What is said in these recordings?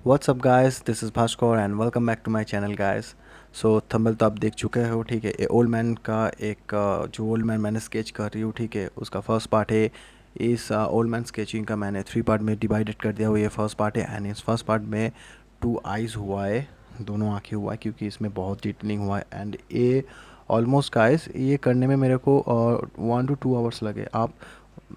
What's up guys, this is Bhaskar and welcome back to my channel guys. So thumbnail तो आप देख चुके हो, ठीक है। ये ओल्ड मैन का जो ओल्ड मैन मैंने स्केच कर रही हूँ, ठीक है, उसका फर्स्ट पार्ट है। इस ओल्ड मैन स्केचिंग का मैंने 3 पार्ट में डिवाइडेड कर दिया हुआ। ये फर्स्ट पार्ट है एंड इस फर्स्ट पार्ट में 2 आइज़ हुआ है, दोनों आँखें हुआ है, क्योंकि इसमें बहुत डिटेलिंग हुआ है। एंड ये ऑलमोस्ट गाइस ये करने में मेरे को 1 to 2 आवर्स लगे। आप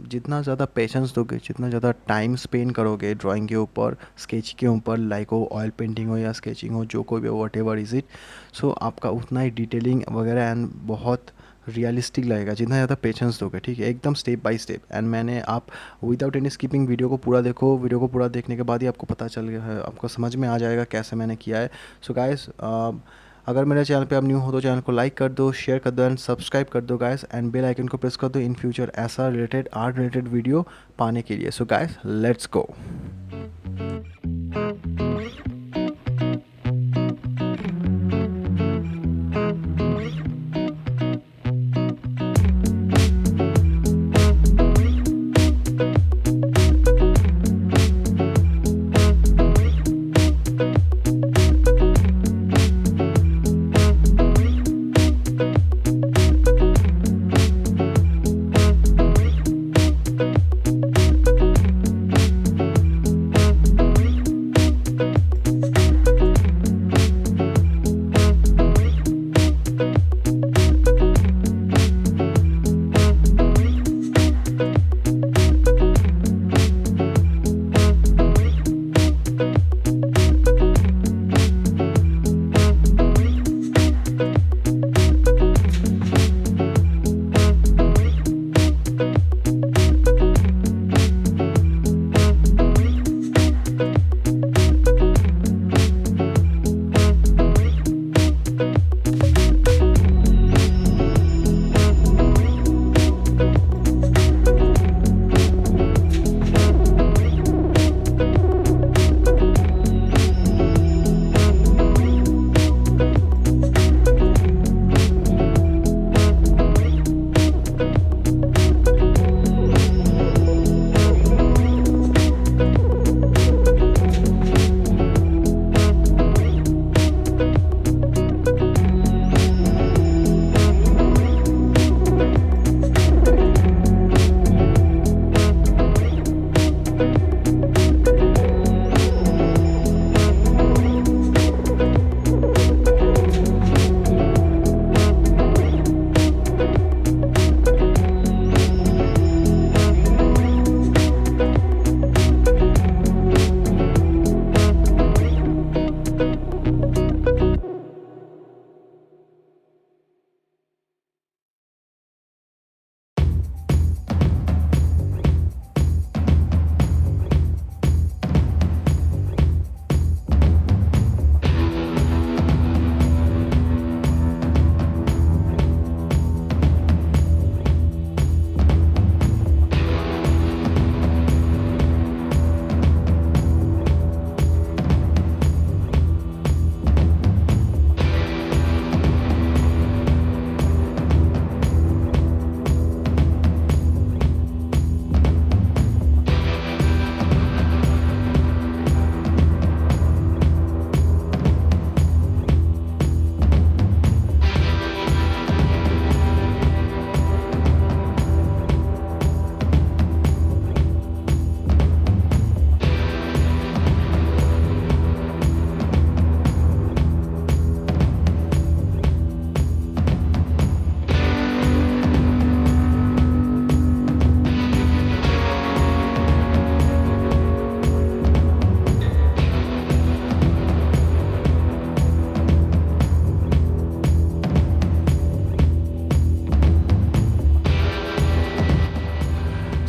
जितना ज़्यादा पेशेंस दोगे, जितना ज़्यादा टाइम स्पेंड करोगे ड्राइंग के ऊपर, स्केच के ऊपर, लाइक वो ऑयल पेंटिंग हो या स्केचिंग हो, जो कोई भी वट एवर इज़ इट, सो आपका उतना ही डिटेलिंग वगैरह एंड बहुत रियलिस्टिक लगेगा जितना ज़्यादा पेशेंस दोगे, ठीक है, एकदम स्टेप बाय स्टेप। एंड मैंने आप विदाउट एनी स्किपिंग वीडियो को पूरा देखो। वीडियो को पूरा देखने के बाद ही आपको पता चल गया है, आपको समझ में आ जाएगा कैसे मैंने किया है। सो गाइस, अगर मेरे चैनल पे आप न्यू हो तो चैनल को लाइक कर दो, शेयर कर दो एंड सब्सक्राइब कर दो गाइस, एंड बेल आइकन को प्रेस कर दो इन फ्यूचर ऐसा रिलेटेड आर्ट रिलेटेड वीडियो पाने के लिए। So guys, let's go.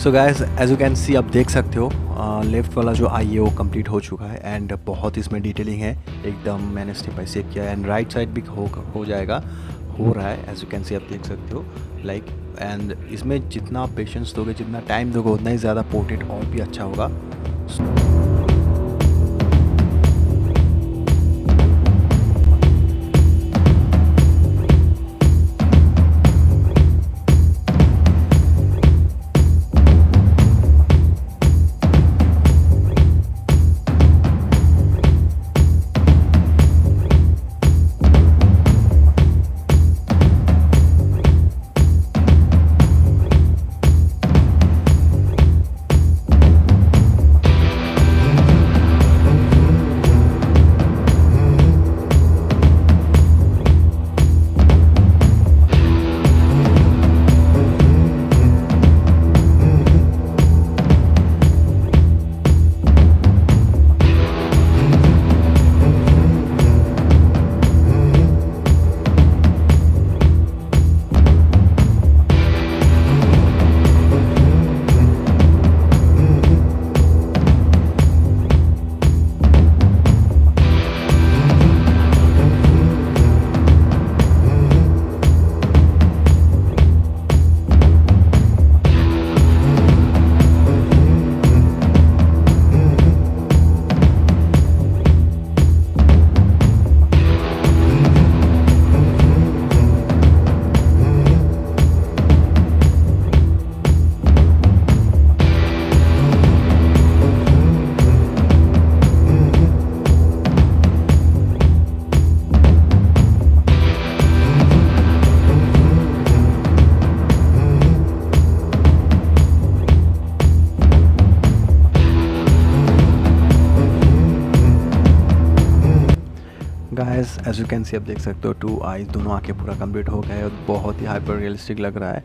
So guys, as you can see, आप देख सकते हो लेफ़्ट वाला जो आई है वो कंप्लीट हो चुका है एंड बहुत इसमें डिटेलिंग है, एकदम मैंने स्टेप बाय स्टेप किया है। एंड राइट साइड भी हो जाएगा, हो रहा है, एज यू कैन सी, आप देख सकते हो लाइक। एंड इसमें जितना आप पेशेंस दोगे, जितना टाइम दोगे, उतना ही ज़्यादा पोर्ट्रेट और भी अच्छा होगा। Guys as you can see, आप देख सकते हो 2 आइज़, दोनों आँखें पूरा कंप्लीट हो गए और बहुत ही हाइपर रियलिस्टिक लग रहा है।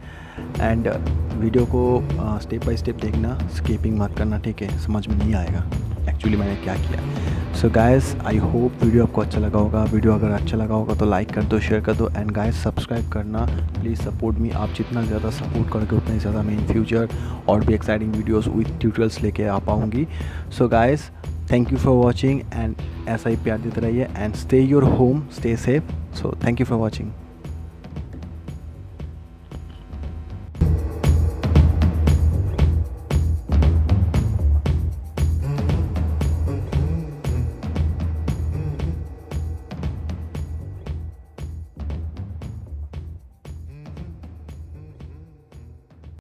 एंड वीडियो को स्टेप बाय स्टेप देखना, स्किपिंग मत करना, ठीक है? समझ में नहीं आएगा एक्चुअली मैंने क्या किया। So guys I hope video आपको अच्छा लगा होगा। वीडियो अगर अच्छा लगा होगा तो लाइक कर दो, शेयर कर दो, एंड गाइस सब्सक्राइब करना प्लीज़, सपोर्ट मी। आप जितना ज़्यादा सपोर्ट करोगे उतना ही ज़्यादा मैं इन फ्यूचर और भी एक्साइटिंग वीडियोस विथ ट्यूटोरियल्स लेके आ पाऊँगी। So guys thank you for watching, and ऐसा ही प्यार देते रहिए, and stay your home, stay safe. So thank you for watching.